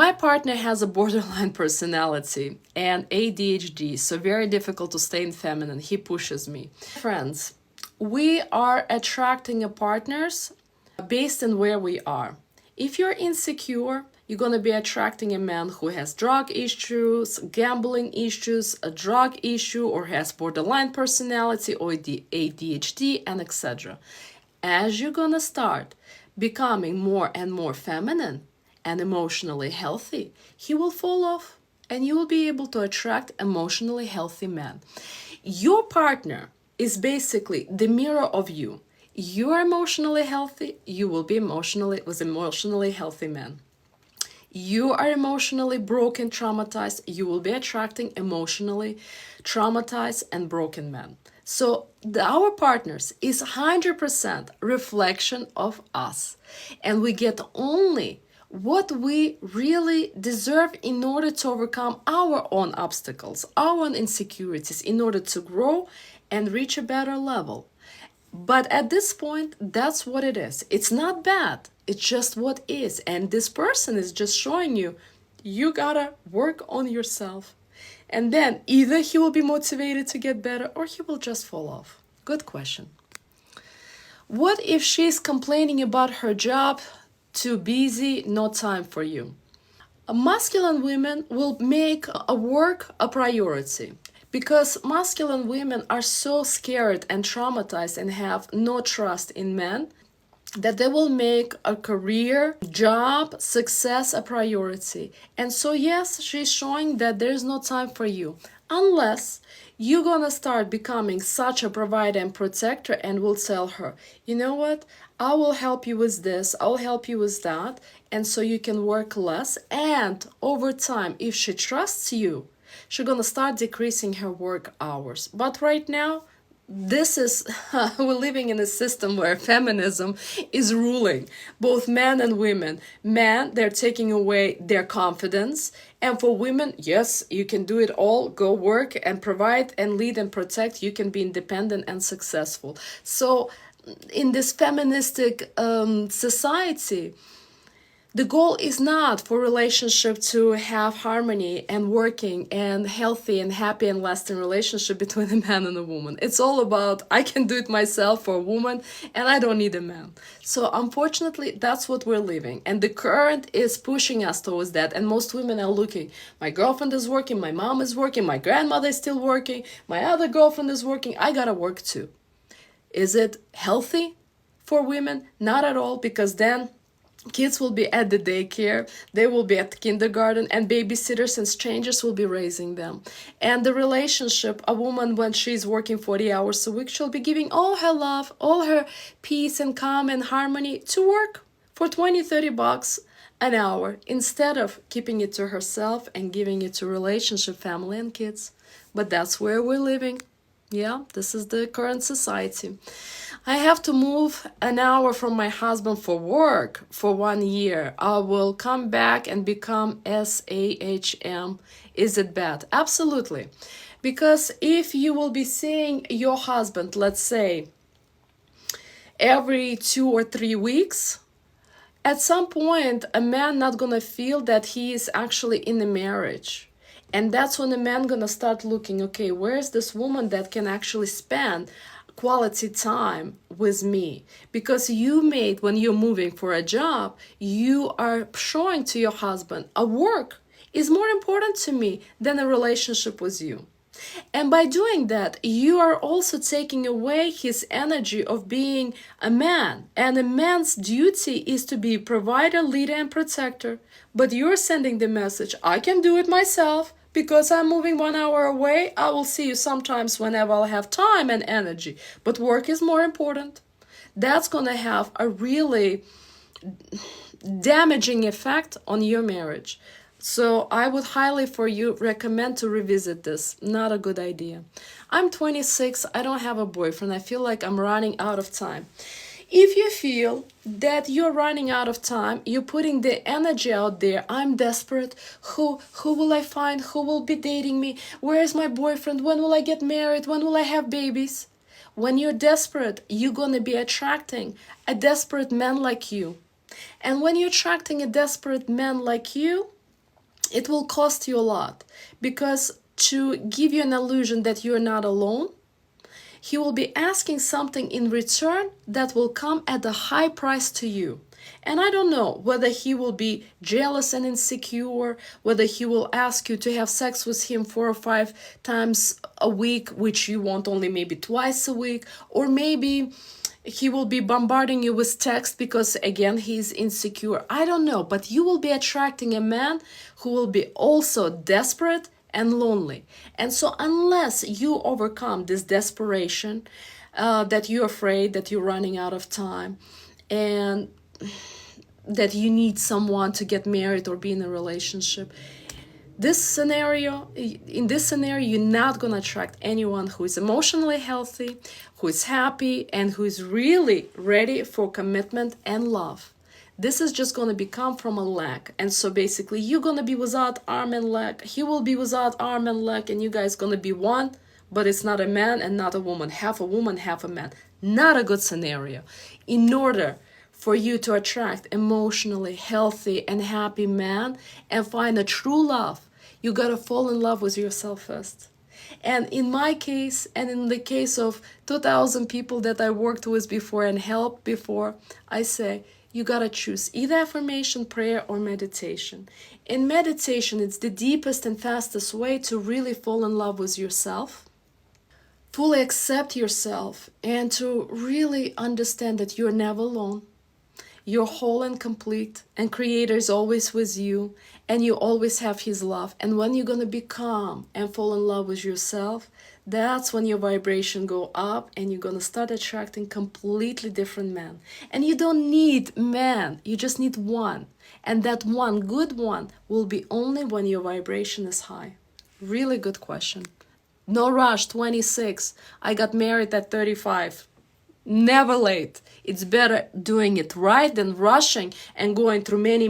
My partner has a borderline personality and ADHD, so very difficult to stay in feminine. He pushes me. Friends, we are attracting a partners based on where we are. If you're insecure, you're going to be attracting a man who has drug issues, gambling issues, a drug issue, or has borderline personality or ADHD, and etc. As you're going to start becoming more and more feminine and emotionally healthy, he will fall off and you will be able to attract emotionally healthy men. Your partner is basically the mirror of you. You are emotionally healthy, you will be emotionally healthy men. You are emotionally broken, traumatized, you will be attracting emotionally traumatized and broken men. So our partners is 100% reflection of us, and we get only what we really deserve in order to overcome our own obstacles, our own insecurities, in order to grow and reach a better level. But at this point, that's what it is. It's not bad. It's just what is. And this person is just showing you, you gotta work on yourself. And then either he will be motivated to get better or he will just fall off. Good question. What if she's complaining about her job? Too busy, no time for you. Masculine women will make a work a priority. Because masculine women are so scared and traumatized and have no trust in men that they will make a career, job, success a priority. And so yes, she's showing that there's no time for you. Unless you're gonna start becoming such a provider and protector and will tell her, you know what, I will help you with this, I'll help you with that, and so you can work less. And over time, if she trusts you, she's gonna start decreasing her work hours. But right now, we're living in a system where feminism is ruling both men and women. Men, they're taking away their confidence. And for women, yes, you can do it all. Go work and provide and lead and protect. You can be independent and successful. So in this feministic society, the goal is not for relationship to have harmony and working and healthy and happy and lasting relationship between a man and a woman. It's all about, I can do it myself for a woman and I don't need a man. So unfortunately, that's what we're living. And the current is pushing us towards that. And most women are looking, my girlfriend is working, my mom is working, my grandmother is still working, my other girlfriend is working, I gotta work too. Is it healthy for women? Not at all, because then kids will be at the daycare, they will be at kindergarten, and babysitters and strangers will be raising them. And the relationship, a woman, when she's working 40 hours a week, she'll be giving all her love, all her peace and calm and harmony to work for 20-30 bucks an hour, instead of keeping it to herself and giving it to relationship, family, and kids. But that's where we're living. Yeah, this is the current society. I have to move an hour from my husband for work for 1 year. I will come back and become SAHM. Is it bad? Absolutely. Because if you will be seeing your husband, let's say, every 2 or 3 weeks, at some point, a man not gonna feel that he is actually in a marriage. And that's when a man gonna start looking, okay, where's this woman that can actually spend quality time with me? Because you made, when you're moving for a job, you are showing to your husband, a work is more important to me than a relationship with you. And by doing that, you are also taking away his energy of being a man. And a man's duty is to be provider, leader, and protector. But you're sending the message, I can do it myself. Because I'm moving 1 hour away, I will see you sometimes whenever I'll have time and energy. But work is more important. That's going to have a really damaging effect on your marriage. So I would highly for you recommend to revisit this. Not a good idea. I'm 26. I don't have a boyfriend. I feel like I'm running out of time. If you feel that you're running out of time, you're putting the energy out there, I'm desperate, who will I find, who will be dating me, where is my boyfriend, when will I get married, when will I have babies? When you're desperate, you're going to be attracting a desperate man like you. And when you're attracting a desperate man like you, it will cost you a lot, because to give you an illusion that you're not alone, he will be asking something in return that will come at a high price to you. And I don't know whether he will be jealous and insecure, whether he will ask you to have sex with him 4 or 5 times a week, which you want only maybe twice a week, or maybe he will be bombarding you with text because again he's insecure. I don't know, but you will be attracting a man who will be also desperate and lonely. And so unless you overcome this desperation, that you're afraid that you're running out of time, and that you need someone to get married or be in a relationship, in this scenario, you're not going to attract anyone who is emotionally healthy, who is happy, and who is really ready for commitment and love. This is just going to become from a lack. And so basically you're going to be without arm and leg, he will be without arm and leg, and you guys going to be one, but it's not a man and not a woman, half a man. Not a good scenario. In order for you to attract emotionally healthy and happy man and find a true love, you gotta fall in love with yourself first. And in my case, and in the case of 2,000 people that I worked with before and helped before, I say, you gotta choose either affirmation, prayer, or meditation. In meditation, it's the deepest and fastest way to really fall in love with yourself, fully accept yourself, and to really understand that you're never alone. You're whole and complete, and Creator is always with you, and you always have His love. And when you're going to be calm and fall in love with yourself, that's when your vibration go up, and you're going to start attracting completely different men. And you don't need men, you just need one. And that one good one will be only when your vibration is high. Really good question. No rush, 26. I got married at 35. Never late. It's better doing it right than rushing and going through many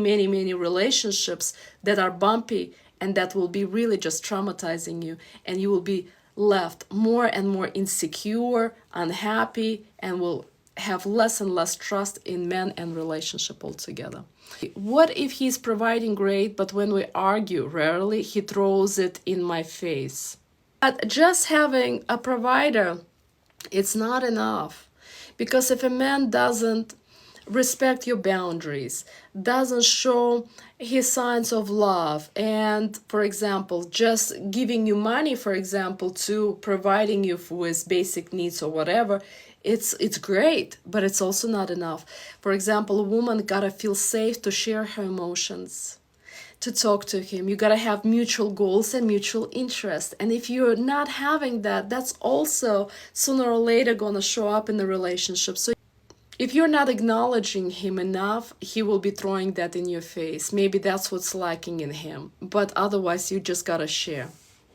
relationships that are bumpy and that will be really just traumatizing you, and you will be left more and more insecure, unhappy, and will have less and less trust in men and relationship altogether. What if he's providing great, but when we argue rarely, he throws it in my face? But just having a provider, it's not enough. Because if a man doesn't respect your boundaries, doesn't show his signs of love, and, for example, just giving you money, for example, to providing you with basic needs or whatever, it's great, but it's also not enough. For example, a woman gotta feel safe to share her emotions, to talk to him. You gotta have mutual goals and mutual interest. And if you're not having that, that's also sooner or later gonna show up in the relationship. So if you're not acknowledging him enough, he will be throwing that in your face. Maybe that's what's lacking in him. But otherwise, you just gotta share.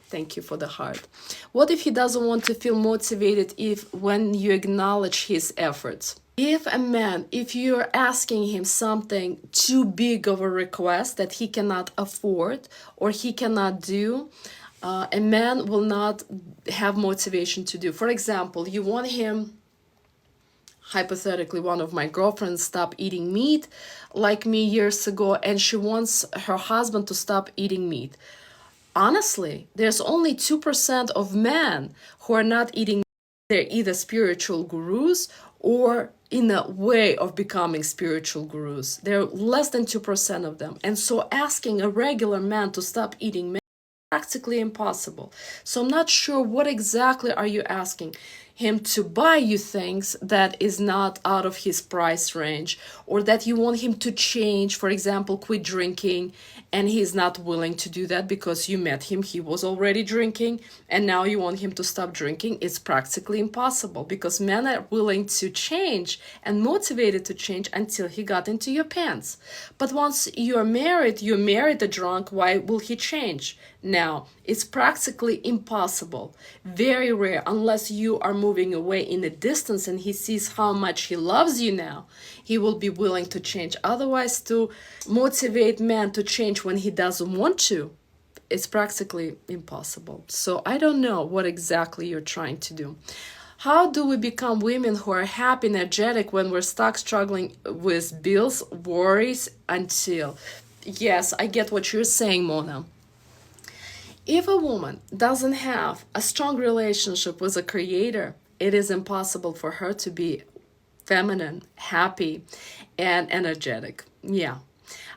Thank you for the heart. What if he doesn't want to feel motivated when you acknowledge his efforts? If you're asking him something too big of a request that he cannot afford or he cannot do, a man will not have motivation to do. For example, you want him, hypothetically, one of my girlfriends stopped eating meat like me years ago, and she wants her husband to stop eating meat. Honestly, there's only 2% of men who are not eating meat. They're either spiritual gurus or in a way of becoming spiritual gurus. There are less than 2% of them. And so asking a regular man to stop eating meat is practically impossible. So I'm not sure what exactly are you asking him to buy you things that is not out of his price range, or that you want him to change, for example, quit drinking, and he's not willing to do that because you met him, he was already drinking, and now you want him to stop drinking. It's practically impossible, because men are willing to change and motivated to change until he got into your pants. But once you're married a drunk, why will he change? Now, it's practically impossible, very rare, unless you are moving away in the distance and he sees how much he loves you now, he will be willing to change. Otherwise, to motivate man to change when he doesn't want to, it's practically impossible. So I don't know what exactly you're trying to do. How do we become women who are happy, energetic when we're stuck struggling with bills, worries, until Yes, I get what you're saying, Mona. If a woman doesn't have a strong relationship with a creator, it is impossible for her to be feminine, happy, and energetic. Yeah.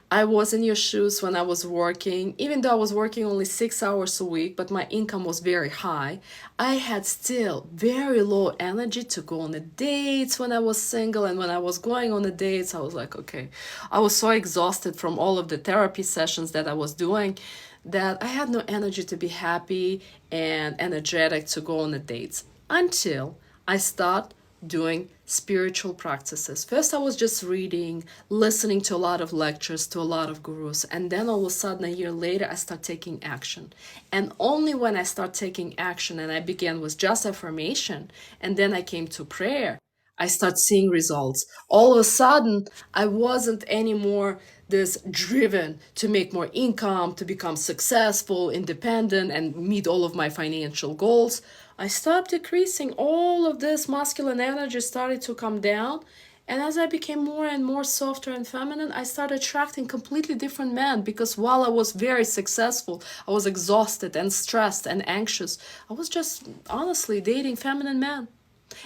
I was in your shoes when I was working, even though I was working only 6 hours a week, but my income was very high. I had still very low energy to go on the dates when I was single. And when I was going on the dates, I was like, okay, I was so exhausted from all of the therapy sessions that I was doing that I had no energy to be happy and energetic to go on the dates until I start doing spiritual practices. First, I was just reading, listening to a lot of lectures, to a lot of gurus, and then all of a sudden, a year later, I start taking action. And only when I start taking action and I began with just affirmation, and then I came to prayer, I start seeing results. All of a sudden, I wasn't anymore this driven to make more income, to become successful, independent, and meet all of my financial goals. I stopped decreasing. All of this masculine energy started to come down. And as I became more and more softer and feminine, I started attracting completely different men because while I was very successful, I was exhausted and stressed and anxious. I was just honestly dating feminine men.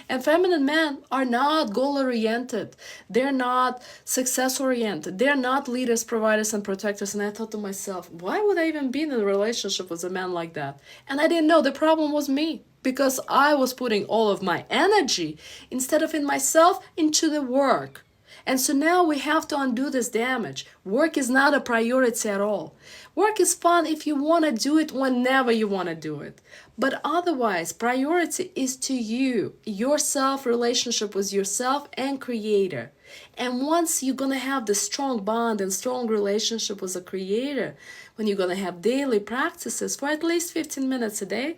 And feminine men are not goal oriented. They're not success oriented. They're not leaders, providers, and protectors. And I thought to myself, why would I even be in a relationship with a man like that? And I didn't know the problem was me because I was putting all of my energy instead of in myself into the work. And so now we have to undo this damage. Work is not a priority at all. Work is fun if you want to do it whenever you want to do it. But otherwise, priority is to you, yourself, relationship with yourself and creator. And once you're going to have the strong bond and strong relationship with the creator, when you're going to have daily practices for at least 15 minutes a day,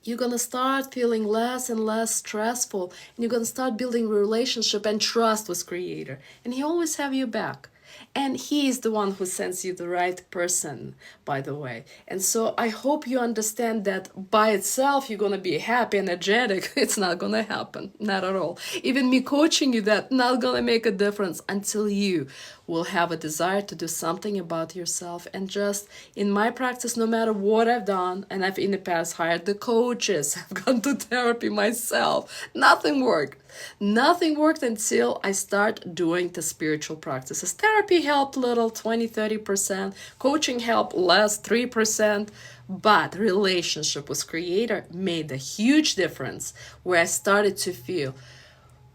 you're going to start feeling less and less stressful, and you're going to start building relationship and trust with creator, and he always have your back, and he is the one who sends you the right person, by the way. And so I hope you understand that by itself you're going to be happy, energetic. It's not going to happen, not at all. Even me coaching you, that not going to make a difference until you will have a desire to do something about yourself. And just in my practice, no matter what I've done, and I've in the past hired the coaches, I've gone to therapy myself, nothing worked. Nothing worked until I start doing the spiritual practices. Therapy helped little, 20-30%. Coaching helped less, 3%. But relationship with creator made a huge difference where I started to feel,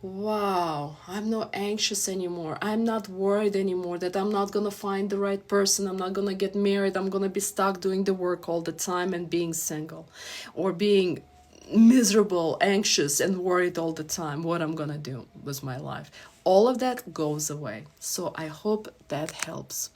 wow, I'm not anxious anymore. I'm not worried anymore that I'm not going to find the right person. I'm not going to get married. I'm going to be stuck doing the work all the time and being single or being miserable, anxious, and worried all the time what I'm going to do with my life. All of that goes away. So I hope that helps.